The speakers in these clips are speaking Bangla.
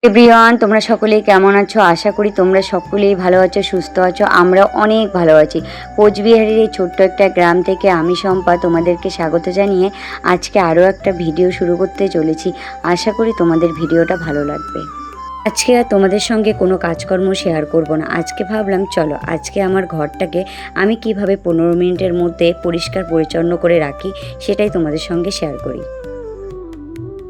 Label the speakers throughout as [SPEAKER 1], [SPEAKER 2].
[SPEAKER 1] এভরিওয়ান, তোমরা সকলেই কেমন আছো? আশা করি তোমরা সকলেই ভালো আছো, সুস্থ আছো। আমরা অনেক ভালো আছি। কোচবিহারের এই ছোট্ট একটা গ্রাম থেকে আমি শম্পা তোমাদেরকে স্বাগত জানিয়ে আজকে আরও একটা ভিডিও শুরু করতে চলেছি। আশা করি তোমাদের ভিডিওটা ভালো লাগবে। আজকে আর তোমাদের সঙ্গে কোনো কাজকর্ম শেয়ার করব না। আজকে ভাবলাম চলো আজকে আমার ঘরটাকে আমি কিভাবে 15 মিনিটের মধ্যে পরিষ্কার পরিচ্ছন্ন করে রাখি সেটাই তোমাদের সঙ্গে শেয়ার করি।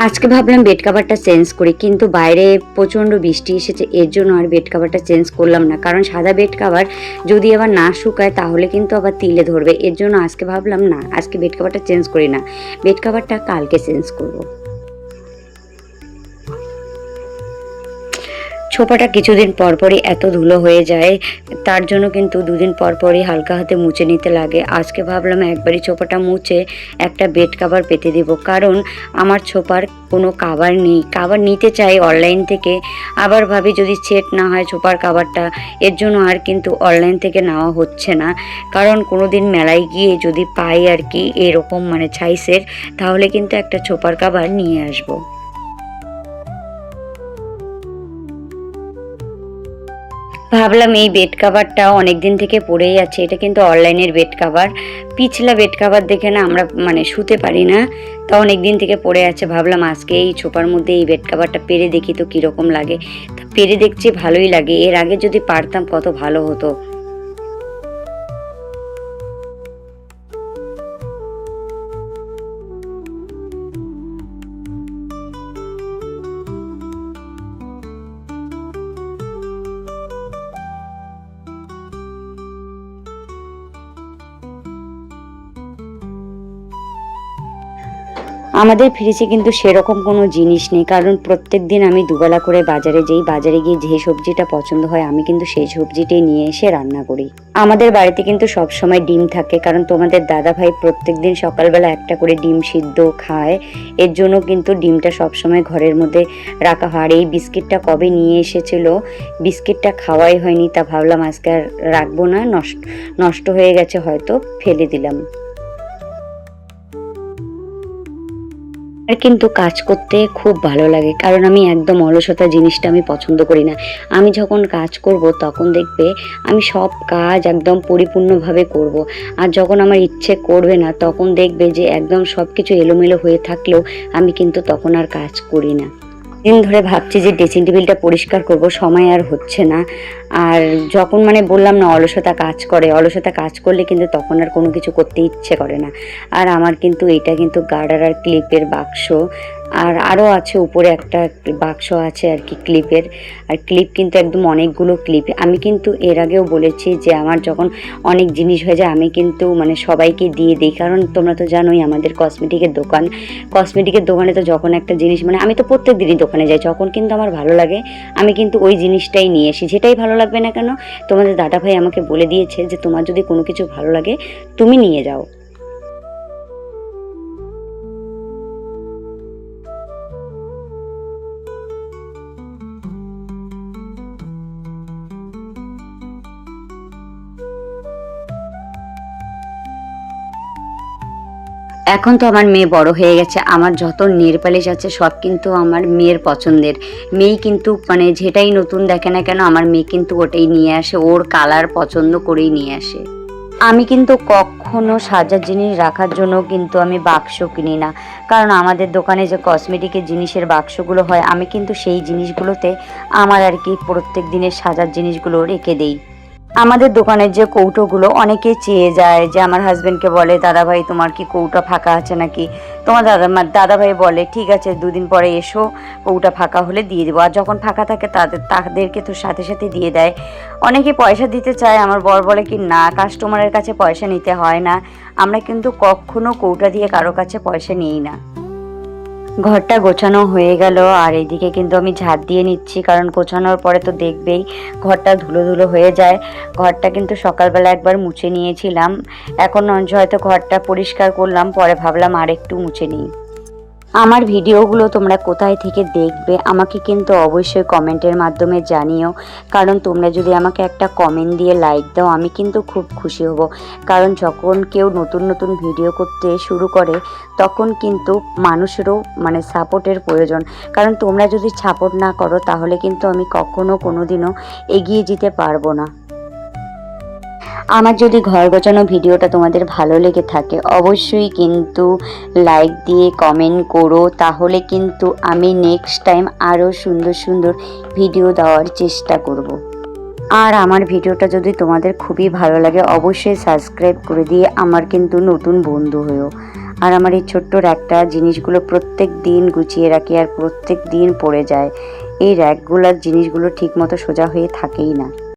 [SPEAKER 1] আজকে ভাবলাম বেড কাভারটা চেঞ্জ করি, কিন্তু বাইরে প্রচণ্ড বৃষ্টি এসেছে, এর জন্য আর বেড কাভারটা চেঞ্জ করলাম না। কারণ সাদা বেড কাভার যদি আবার না শুকায় তাহলে কিন্তু আবার তিলে ধরবে। এর জন্য আজকে ভাবলাম না, আজকে বেড কাভারটা চেঞ্জ করি না, বেড কাভারটা কালকে চেঞ্জ করব। ছোপাটা কিছুদিন পরপরই এত ধুলো হয়ে যায়, তার জন্য কিন্তু দুদিন পরপরই হালকা হাতে মুছে নিতে লাগে। আজকে ভাবলাম একবারই ছোপাটা মুছে একটা বেড কাভার পেতে দেব, কারণ আমার ছোপার কোনো কাভার নেই। কাভার নিতে চাই অনলাইন থেকে, আবার ভাবি যদি সেট না হয় ছোপার কাভারটা, এর জন্য আর কিন্তু অনলাইন থেকে নেওয়া হচ্ছে না। কারণ কোনো দিন মেলায় গিয়ে যদি পাই আর কি এরকম সাইজের, তাহলে কিন্তু একটা ছোপার কাভার নিয়ে আসবো। ভাবলাম এই বেড কাভারটা অনেক দিন থেকে পড়েই আছে, এটা কিন্তু অনলাইনের বেড কাভার। পিছলা বেড কাভার দেখে না আমরা শুতে পারি না, তা অনেক দিন থেকে পড়ে আছে। ভাবলাম আজকে এই ছোপার মধ্যে এই বেড কাভারটা পেরে দেখি তো কীরকম লাগে। তা পেরে দেখছি ভালোই লাগে। এর আগে যদি পারতাম কত ভালো হতো। আমাদের ফ্রিজে কিন্তু সেরকম কোনো জিনিস নেই, কারণ প্রত্যেক দিন আমি দুবেলা করে বাজারে যাই। বাজারে গিয়ে যে সবজিটা পছন্দ হয় আমি কিন্তু সেই সবজিটাই নিয়ে এসে রান্না করি। আমাদের বাড়িতে কিন্তু সব সময় ডিম থাকে, কারণ তোমাদের দাদা ভাই প্রত্যেক দিন সকালবেলা একটা করে ডিম সিদ্ধ খায়। এর জন্য কিন্তু ডিমটা সব সময় ঘরের মধ্যে রাখা হয়। আর এই বিস্কিটটা কবে নিয়ে এসেছিল, বিস্কিটটা খাওয়াই হয়নি, তা ভাবলাম আজকে আর রাখবো না, নষ্ট হয়ে গেছে হয়তো, ফেলে দিলাম। আর কিন্তু কাজ করতে খুব ভালো লাগে, কারণ আমি একদম অলসতা জিনিসটা আমি পছন্দ করি না। আমি যখন কাজ করব তখন দেখবে আমি সব কাজ একদম পরিপূর্ণভাবে করব। আর যখন আমার ইচ্ছে করবে না তখন দেখবে যে একদম সব কিছু এলোমেলো হয়ে থাকলেও আমি কিন্তু তখন আর কাজ করি না। দিন ধরে ভাবছি যে ড্রেসিং টেবিলটা পরিষ্কার করব, সময় আর হচ্ছে না। আর যখন বললাম না অলসতা কাজ করে, অলসতা কাজ করলে কিন্তু তখন আর কোনো কিছু করতে ইচ্ছে করে না। আর আমার কিন্তু এটা কিন্তু গার্ডার আর ক্লিপের বাক্স, আর আরও আছে উপরে একটা বাক্স আছে আর কি ক্লিপের। আর ক্লিপ কিন্তু একদম অনেকগুলো ক্লিপ। আমি কিন্তু এর আগেও বলেছি যে আমার যখন অনেক জিনিস হয়ে যায় আমি কিন্তু সবাইকে দিয়ে দিই, কারণ তোমরা তো জানোই আমাদের কসমেটিকের দোকান। কসমেটিকের দোকানে তো যখন একটা জিনিস আমি তো প্রত্যেক দিনই দোকানে যাই, যখন কিন্তু আমার ভালো লাগে আমি কিন্তু ওই জিনিসটাই নিয়ে আসি, যেটাই ভালো লাগবে না কেন। তোমাদের দাদা ভাই আমাকে বলে দিয়েছে যে তোমার যদি কোনো কিছু ভালো লাগে তুমি নিয়ে যাও। এখন তো আমার মেয়ে বড় হয়ে গেছে, আমার যত নেল পালিশ আছে সব কিন্তু আমার মেয়ের পছন্দের। মেয়ে কিন্তু যেটাই নতুন দেখে না কেন আমার মেয়ে কিন্তু ওটাই নিয়ে আসে, ওর কালার পছন্দ করেই নিয়ে আসে। আমি কিন্তু কখনো সাজার জিনিস রাখার জন্য কিন্তু আমি বাক্স কিনি না, কারণ আমাদের দোকানে যে কসমেটিকের জিনিসের বাক্সগুলো হয় আমি কিন্তু সেই জিনিসগুলোতে আমার আর কি প্রত্যেক দিনের সাজার জিনিসগুলো রেখে দেই। আমাদের দোকানের যে কৌটোগুলো অনেকে চেয়ে যায়, যে আমার হাজবেন্ডকে বলে দাদা ভাই তোমার কি কৌটা ফাঁকা আছে নাকি। তোমার দাদা ভাই বলে ঠিক আছে, দুদিন পরে এসো, কৌটা ফাঁকা হলে দিয়ে দেবো। আর যখন ফাঁকা থাকে তাদেরকে তো সাথে সাথে দিয়ে দেয়। অনেকে পয়সা দিতে চায়, আমার বর বলে কি না, কাস্টমারের কাছে পয়সা নিতে হয় না। আমরা কিন্তু কখনো কৌটা দিয়ে কারো কাছে পয়সা নিই না। ঘরটা গোছানো হয়ে গেল, আর এইদিকে কিন্তু আমি ঝাড় দিয়ে নিচ্ছি, কারণ গোছানোর পরে তো দেখবেই ঘরটা ধুলো ধুলো হয়ে যায়। ঘরটা কিন্তু সকালবেলা একবার মুছে নিয়েছিলাম, এখন হয়তো ঘরটা পরিষ্কার করলাম, পরে ভাবলাম আর একটু মুছে নিই। আমার ভিডিওগুলো তোমরা কোথায় থেকে দেখবে আমাকে কিন্তু অবশ্যই কমেন্টের মাধ্যমে জানিও, কারণ তোমরা যদি আমাকে একটা কমেন্ট দিয়ে লাইক দাও আমি কিন্তু খুব খুশি হব। কারণ যখন কেউ নতুন নতুন ভিডিও করতে শুরু করে তখন কিন্তু মানুষেরও সাপোর্টের প্রয়োজন। কারণ তোমরা যদি সাপোর্ট না করো তাহলে কিন্তু আমি কখনো কোনো দিনও এগিয়ে যেতে পারবো না। আমার যদি ঘর গোছানো ভিডিওটা তোমাদের ভালো লেগে থাকে অবশ্যই কিন্তু লাইক দিয়ে কমেন্ট করো, তাহলে কিন্তু আমি নেক্সট টাইম আরও সুন্দর সুন্দর ভিডিও দেওয়ার চেষ্টা করব। আর আমার ভিডিওটা যদি তোমাদের খুবই ভালো লাগে অবশ্যই সাবস্ক্রাইব করে দিয়ে আমার কিন্তু নতুন বন্ধু হয়েও। আর আমার এই ছোট্ট র্যাকটা জিনিসগুলো প্রত্যেক দিন গুছিয়ে রাখি আর প্রত্যেক দিন পড়ে যায়। এই র্যাকগুলোর জিনিসগুলো ঠিকমতো সোজা হয়ে থাকেই না।